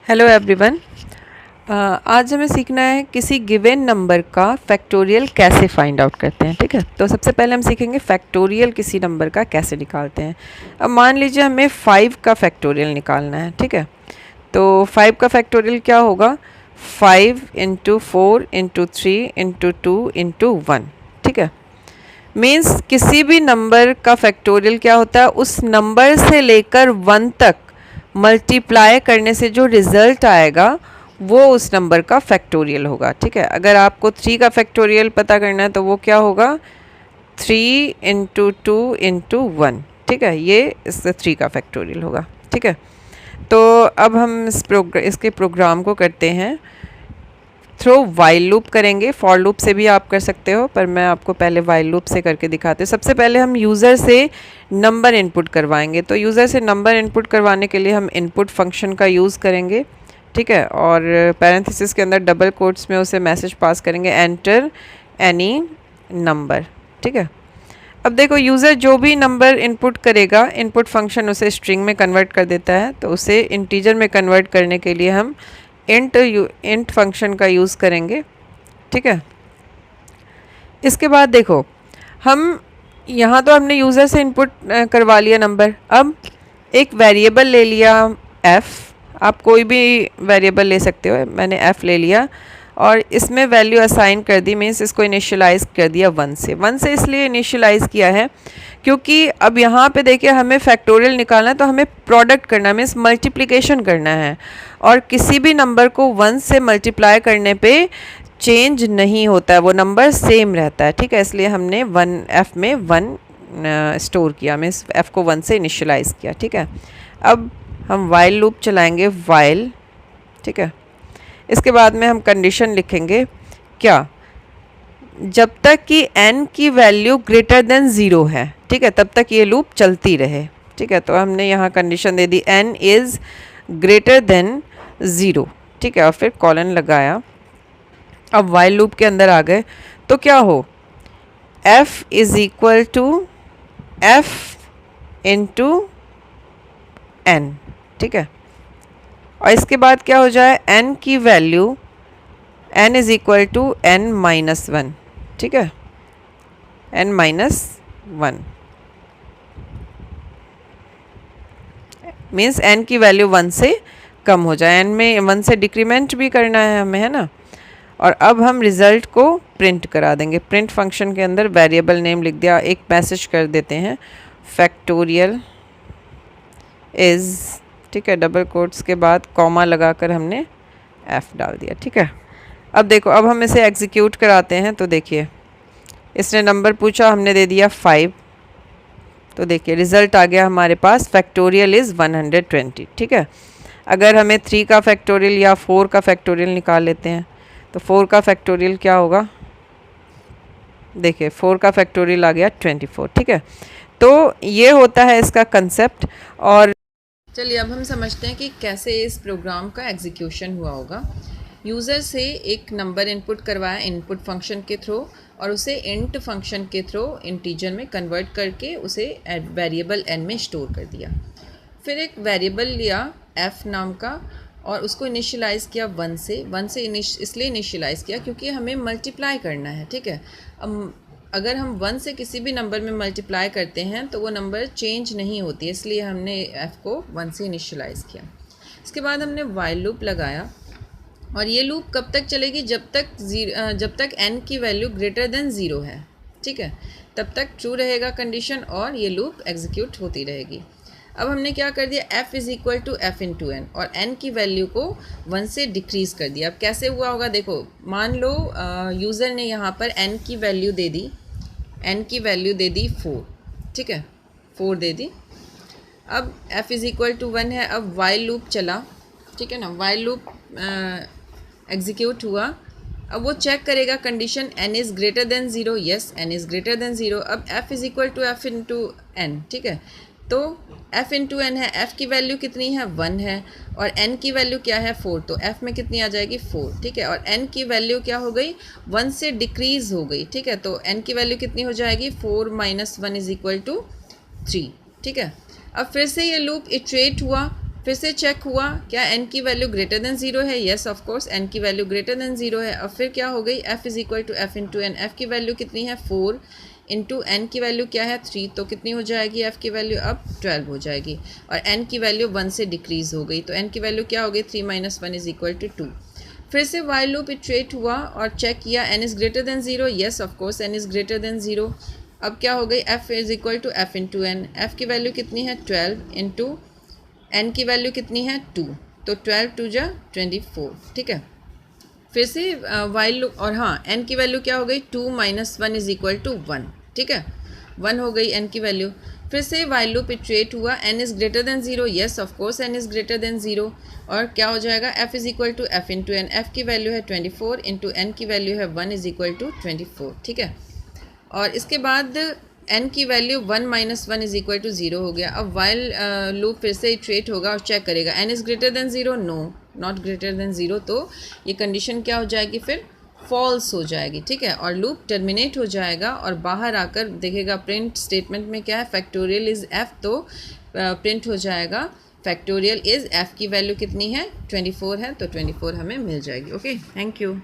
Hello everyone. आज हमें सीखना है किसी गिवन नंबर का फैक्टोरियल कैसे फाइंड आउट करते हैं। ठीक है, तो सबसे पहले हम सीखेंगे फैक्टोरियल किसी नंबर का कैसे निकालते हैं। अब मान लीजिए हमें 5 का फैक्टोरियल निकालना है। ठीक है, तो 5 का फैक्टोरियल क्या होगा? 5 इंटू 4 इंटू 3 इंटू 2 इंटू 1। ठीक है, मीन्स किसी भी नंबर का फैक्टोरियल क्या होता है, उस नंबर से लेकर 1 तक मल्टीप्लाई करने से जो रिज़ल्ट आएगा वो उस नंबर का फैक्टोरियल होगा। ठीक है, अगर आपको 3 का फैक्टोरियल पता करना है तो वो क्या होगा? 3 इंटू 2 इंटू 1। ठीक है, ये इससे 3 का फैक्टोरियल होगा। ठीक है, तो अब हम इसके प्रोग्राम को करते हैं थ्रो वाइल लूप करेंगे। फॉर लूप से भी आप कर सकते हो, पर मैं आपको पहले वाइल लूप से करके दिखाते हूँ। सबसे पहले हम यूज़र से नंबर इनपुट करवाएंगे, तो यूज़र से नंबर इनपुट करवाने के लिए हम इनपुट फंक्शन का यूज़ करेंगे। ठीक है, और पैरेंथेसिस के अंदर डबल कोट्स में उसे मैसेज पास करेंगे, एंटर एनी नंबर। ठीक है, अब देखो यूज़र जो भी नंबर इनपुट करेगा, इनपुट फंक्शन उसे स्ट्रिंग में कन्वर्ट कर देता है, तो उसे इंटीजर में कन्वर्ट करने के लिए हम इंट फंक्शन का यूज़ करेंगे। ठीक है, इसके बाद देखो हम यहाँ तो हमने यूज़र से इनपुट करवा लिया नंबर। अब एक वेरिएबल ले लिया f, आप कोई भी वेरिएबल ले सकते हो, मैंने f ले लिया और इसमें वैल्यू असाइन कर दी। मीन्स इसको इनिशियलाइज़ कर दिया 1 से। 1 से इसलिए इनिशियलाइज़ किया है क्योंकि अब यहाँ पे देखिए हमें फैक्टोरियल निकालना है, तो हमें प्रोडक्ट करना है, मीन्स मल्टीप्लिकेशन करना है। और किसी भी नंबर को 1 से मल्टीप्लाई करने पे चेंज नहीं होता है, वो नंबर सेम रहता है। ठीक है, इसलिए हमने 1 f में 1 स्टोर किया, मीन्स f को 1 से इनिशियलाइज़ किया। ठीक है, अब हम वाइल लूप चलाएंगे, वाइल। ठीक है, इसके बाद में हम कंडीशन लिखेंगे क्या? जब तक कि n की वैल्यू ग्रेटर देन 0 है। ठीक है, तब तक ये लूप चलती रहे। ठीक है, तो हमने यहाँ condition they the n is greater than 0। ठीक है, और फिर कॉलन लगाया। अब वाइल लूप के अंदर आ गए तो क्या हो? f is equal to f into n। ठीक है, और इसके बाद क्या हो जाए? n की value n is equal to n minus 1। ठीक है, n माइनस 1 मीन्स n की वैल्यू 1 से कम हो जाए। n में 1 से डिक्रीमेंट भी करना है हमें, है ना। और अब हम रिज़ल्ट को प्रिंट करा देंगे। प्रिंट फंक्शन के अंदर वेरिएबल नेम लिख दिया, एक मैसेज कर देते हैं फैक्टोरियल इज़। ठीक है, डबल कोट्स के बाद कॉमा लगाकर हमने f डाल दिया। ठीक है, अब देखो अब हम इसे एग्जीक्यूट कराते हैं, तो देखिए इसने नंबर पूछा, हमने दे दिया 5, तो देखिए रिज़ल्ट आ गया हमारे पास, फैक्टोरियल इज़ 120। ठीक है, अगर हमें 3 का फैक्टोरियल या 4 का फैक्टोरियल निकाल लेते हैं तो 4 का फैक्टोरियल क्या होगा? देखिए 4 का फैक्टोरियल आ गया 24। ठीक है, तो ये होता है इसका कंसेप्ट। और चलिए अब हम समझते हैं कि कैसे इस प्रोग्राम का एग्जीक्यूशन हुआ होगा। यूज़र से एक नंबर इनपुट करवाया इनपुट फंक्शन के थ्रू, और उसे इंट फंक्शन के थ्रू इंटीजर में कन्वर्ट करके उसे वेरिएबल n में स्टोर कर दिया। फिर एक वेरिएबल लिया f नाम का और उसको इनिशियलाइज़ किया 1 से। इसलिए इनिशियलाइज़ किया क्योंकि हमें मल्टीप्लाई करना है। ठीक है, अब अगर हम 1 से किसी भी नंबर में मल्टीप्लाई करते हैं तो वो नंबर चेंज नहीं होती है, इसलिए हमने f को 1 से इनिशियलाइज़ किया। इसके बाद हमने वाइल लूप लगाया, और ये लूप कब तक चलेगी? जब तक n की वैल्यू ग्रेटर देन 0 है। ठीक है, तब तक ट्रू रहेगा कंडीशन और ये लूप एग्जीक्यूट होती रहेगी। अब हमने क्या कर दिया? f is equal to f into n, और n की वैल्यू को 1 से डिक्रीज़ कर दिया। अब कैसे हुआ होगा? देखो मान लो यूज़र ने यहाँ पर n की वैल्यू दे दी, 4। ठीक है, 4 दे दी। अब f इज़ इक्वल टू 1 है। अब वाइल लूप चला। ठीक है ना, वाइल लूप एग्जीक्यूट हुआ। अब वो चेक करेगा condition n is greater than 0। Yes, n is greater than 0। अब f is equal to f into n। ठीक है, तो f इंटू n है, f की वैल्यू कितनी है? 1 है, और n की वैल्यू क्या है? 4, तो f में कितनी आ जाएगी? 4। ठीक है, और n की वैल्यू क्या हो गई? 1 से डिक्रीज़ हो गई। ठीक है, तो n की वैल्यू कितनी हो जाएगी? 4 माइनस 1 इज़ इक्वल टू 3। ठीक है, अब फिर से ये लूप इटरेट हुआ, फिर से चेक हुआ क्या n की वैल्यू ग्रेटर देन 0 है, येस ऑफ कोर्स n की वैल्यू ग्रेटर देन 0 है। अब फिर क्या हो गई, f is equal to f into n, f की वैल्यू कितनी है 4 इंटू n की वैल्यू क्या है 3, तो कितनी हो जाएगी f की वैल्यू अब 12 हो जाएगी, और n की वैल्यू 1 से डिक्रीज़ हो गई, तो n की वैल्यू क्या हो गई 3 माइनस 1 इज़ इक्वल टू 2। फिर से वाइल लूप इटरेट हुआ और चेक किया n is greater than 0, yes of course n is greater than 0। अब क्या हो गई f is equal to f into n, f की वैल्यू कितनी है 12 इंटू n की वैल्यू कितनी है 2, तो 12 2 जा 24, ठीक है। फिर से वाइल लूप, और हाँ n की वैल्यू क्या हो गई 2 माइनस 1 इज़ इक्वल टू 1, ठीक है, 1 हो गई n की वैल्यू। फिर से वाइल लूप इटरेट हुआ, n is greater than 0, yes of course n is greater than 0, और क्या हो जाएगा f is equal to f into n, f की वैल्यू है 24 इंटू n की वैल्यू है 1 इज़ इक्वल टू 24, ठीक है। और इसके बाद n की value 1 minus 1 is equal to 0 हो गया। अब वाइल लूप फिर से इटरेट होगा और चेक करेगा n is greater than 0, no not greater than 0, तो ये कंडीशन क्या हो जाएगी फिर फॉल्स हो जाएगी, ठीक है, और लूप टर्मिनेट हो जाएगा और बाहर आकर देखेगा प्रिंट स्टेटमेंट में क्या है फैक्टोरियल इज़ f, तो प्रिंट हो जाएगा फैक्टोरियल इज़ f की वैल्यू कितनी है 24 है, तो 24 हमें मिल जाएगी। Okay, thank you.